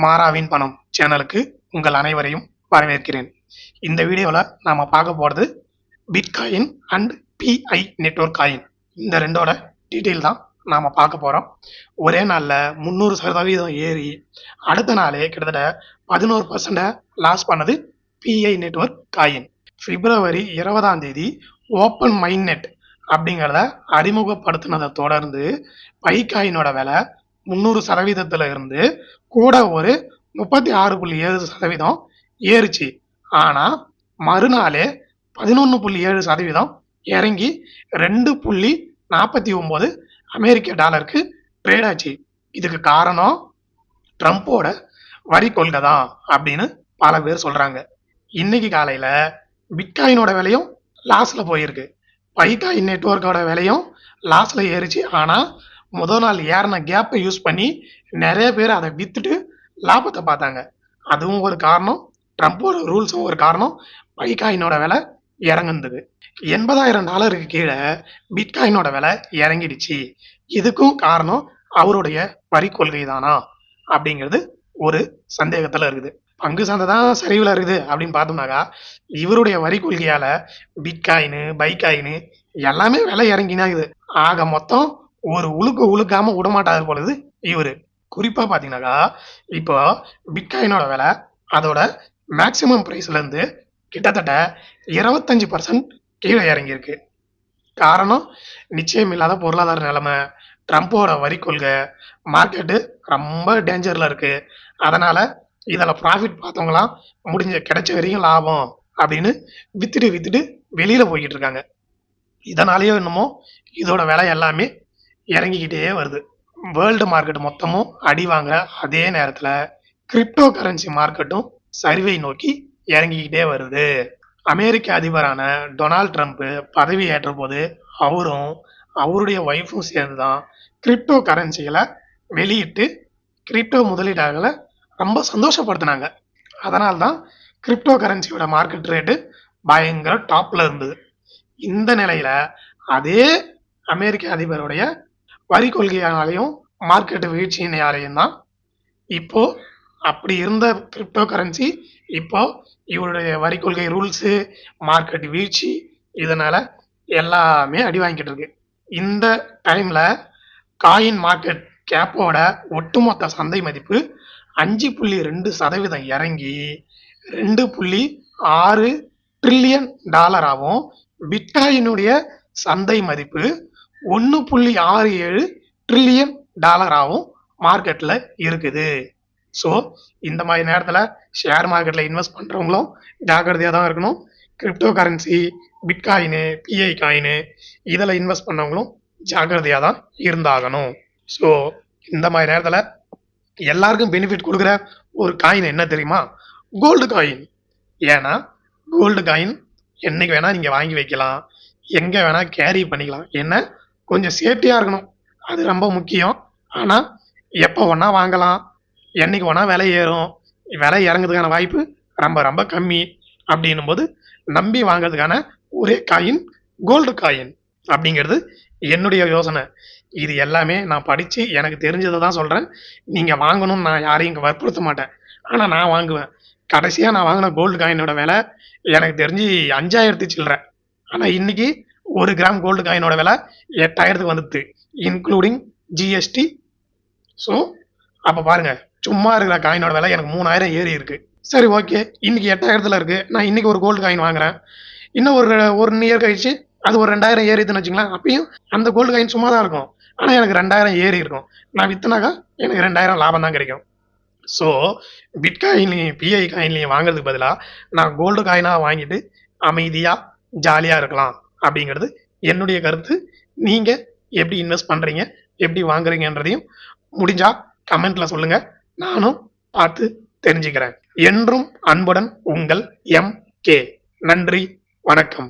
மாறாவின் பணம் சேனலுக்கு உங்கள் அனைவரையும் வரவேற்கிறேன். இந்த வீடியோல நாம பார்க்க போறது bitcoin and Pi network coin. இந்த ரெண்டோட டீட்டெயில் தான் நாம பார்க்க போறோம். ஒரே நாள்ல 300% ஏறி அடுத்த நாளே கிட்டத்தட்ட 11% லாஸ் பண்ணது பிஐ நெட்வொர்க் காயின். பிப்ரவரி 20ஆம் தேதி ஓப்பன் மைண்ட் நெட் அப்படிங்கிறத அறிமுகப்படுத்தினதை தொடர்ந்து பை காயினோட விலை 300% இருந்து கூட ஒரு 36.7% ஏறுச்சு. ஆனா மறுநாளே 11.7% இறங்கி 2.49 அமெரிக்க டாலருக்கு ட்ரேட் ஆச்சு. இதுக்கு காரணம் ட்ரம்போட வரி கொள்கை தான் அப்படின்னு பல பேர் சொல்றாங்க. இன்னைக்கு காலையில பிட்காயினோட விலையும் லாஸ்ல போயிருக்கு. பைகாயின் நெட்வொர்க்கோட விலையும் லாஸ்ல ஏறிச்சு. ஆனா முதல் நாள் ஏறின கேப்பை யூஸ் பண்ணி நிறைய பேர் அதை வித்துட்டு லாபத்தை பார்த்தாங்க. அதுவும் ஒரு காரணம், ட்ரம்போட ரூல்ஸும் ஒரு காரணம். பைகாயினோட விலை இறங்குனது. $80,000 கீழே பிட்காயினோட விலை இறங்கிடுச்சு. இதுக்கும் காரணம் அவருடைய வரி கொள்கை தானா அப்படிங்கிறது ஒரு சந்தேகத்துல இருக்குது. பங்கு சந்தை தான் சரிவில் இருக்குது அப்படின்னு பார்த்தோம்னாக்கா இவருடைய வரி கொள்கையால பிட்காயின் பைகாயின் எல்லாமே விலை இறங்கினாகுது. ஆக மொத்தம் ஒரு உழுக்காம விடமாட்டாரு பொழுது இவரு. குறிப்பா பாத்தீங்கன்னாக்கா இப்போ பிட்காயினோட விலை அதோட மேக்சிமம் பிரைஸ்ல இருந்து கிட்டத்தட்ட 25% கீழே இறங்கியிருக்கு. காரணம் நிச்சயம் இல்லாத பொருளாதார நிலைமை, ட்ரம்போட வரி கொள்கை, மார்க்கெட்டு ரொம்ப டேஞ்சர்ல இருக்கு. அதனால இதில் ப்ராஃபிட் பார்த்தவங்களாம் கிடைச்ச வரைக்கும் லாபம் அப்படின்னு வித்துட்டு வெளியில போய்கிட்டு இருக்காங்க. இதனாலேயோ என்னமோ இதோட விலை எல்லாமே இறங்கிக்கிட்டே வருது. வேர்ல்டு மார்க்கெட் மொத்தமும் அடி வாங்குற அதே நேரத்தில் கிரிப்டோ கரன்சி மார்க்கெட்டும் சரிவை நோக்கி இறங்கிக்கிட்டே வருது. அமெரிக்க அதிபரான டொனால்ட் ட்ரம்ப் பதவி ஏற்ற போது அவரும் அவருடைய ஒய்ஃபும் சேர்ந்து தான் கிரிப்டோ கரன்சிகளை வெளியிட்டு கிரிப்டோ முதலீட்டாளர்களை ரொம்ப சந்தோஷப்படுத்தினாங்க. அதனால தான் கிரிப்டோ கரன்சியோட மார்க்கெட் ரேட்டு பயங்கர டாப்ல இருந்தது. இந்த நிலையில அதே அமெரிக்க அதிபருடைய வரி கொள்கையாலையும் மார்க்கெட் வீழ்ச்சியினாலையும் தான் இப்போ அப்படி இருந்த கிரிப்டோ கரன்சி இப்போ இவருடைய வரி கொள்கை ரூல்ஸு, மார்க்கெட் வீழ்ச்சி இதனால எல்லாமே அடி வாங்கிட்டு இருக்கு. இந்த டைம்ல காயின் மார்க்கெட் கேப்போட ஒட்டுமொத்த சந்தை மதிப்பு 5.2% இறங்கி $2.6 ட்ரில்லியன் ஆகும். பிட்காயினுடைய சந்தை மதிப்பு 1.67 ட்ரில்லியன் ஆகும் மார்க்கெட்ல இருக்குது. ஸோ இந்த மாதிரி நேரத்தில் ஷேர் மார்க்கெட்ல இன்வெஸ்ட் பண்றவங்களும் ஜாக்கிரதையாக தான் இருக்கணும். கிரிப்டோ கரன்சி, பிட்காயின், பிஐ காயின் இதில் இன்வெஸ்ட் பண்ணவங்களும் ஜாக்கிரதையாக தான் இருந்தாகணும். ஸோ இந்த மாதிரி நேரத்தில் எல்லாருக்கும் பெனிஃபிட் கொடுக்குற ஒரு காயின் என்ன தெரியுமா? Gold coin. ஏன்னா கோல்டு காயின் என்னைக்கு வேணா நீங்க வாங்கி வைக்கலாம், எங்க வேணா கேரி பண்ணிக்கலாம். என்ன கொஞ்சம் சேஃப்டியா இருக்கணும், அது ரொம்ப முக்கியம். ஆனா எப்போ வேணா வாங்கலாம், என்னைக்கு வேணா விலை ஏறும், விலை இறங்குறதுக்கான வாய்ப்பு ரொம்ப ரொம்ப கம்மி. அப்படின்னும் போது நம்பி வாங்குறதுக்கான ஒரே காயின் கோல்டு காயின் அப்படிங்கிறது என்னுடைய யோசனை. இது எல்லாமே நான் படிச்சு எனக்கு தெரிஞ்சதை தான் சொல்றேன். நீங்க வாங்கணும்னு நான் யாரையும் இங்க வற்புறுத்த மாட்டேன். ஆனா நான் வாங்குவேன். கடைசியா நான் வாங்கின கோல்டு காயினோட விலை எனக்கு தெரிஞ்சு 5,000 சில்லற. ஆனா இன்னைக்கு 1 கிராம் கோல்டு காயினோட விலை 8,000 வந்துடுது, இன்க்ளூடிங் ஜிஎஸ்டி. ஸோ அப்ப பாருங்க, சும்மா இருக்கிற காயினோட விலை எனக்கு 3,000 ஏறி இருக்கு. சரி, ஓகே, இன்னைக்கு 8,000 இருக்கு. நான் இன்னைக்கு ஒரு கோல்டு காயின் வாங்குறேன். இன்னும் ஒரு இயர் கழிச்சு அது ஒரு 2,000 ஏறிதுன்னு வச்சுங்களேன். அப்பயும் அந்த கோல்டு காயின் சும்மா தான் இருக்கும். ஆனா எனக்கு 2,000 ஏறி இருக்கும். நான் வித்துனாக்கா எனக்கு 2,000 லாபம் தான் கிடைக்கும். ஸோ பிட்காயின்லையும் பிஐ காயின்லையும் வாங்குறதுக்கு பதிலாக நான் கோல்டு காயினாக வாங்கிட்டு அமைதியாக ஜாலியாக இருக்கலாம் அப்படிங்கிறது என்னுடைய கருத்து. நீங்கள் எப்படி இன்வெஸ்ட் பண்ணுறீங்க, எப்படி வாங்குறீங்கன்றதையும் முடிஞ்சா கமெண்ட்ல சொல்லுங்க, நானும் பார்த்து தெரிஞ்சுக்கிறேன். என்றும் அன்புடன் உங்கள் MK. நன்றி, வணக்கம்.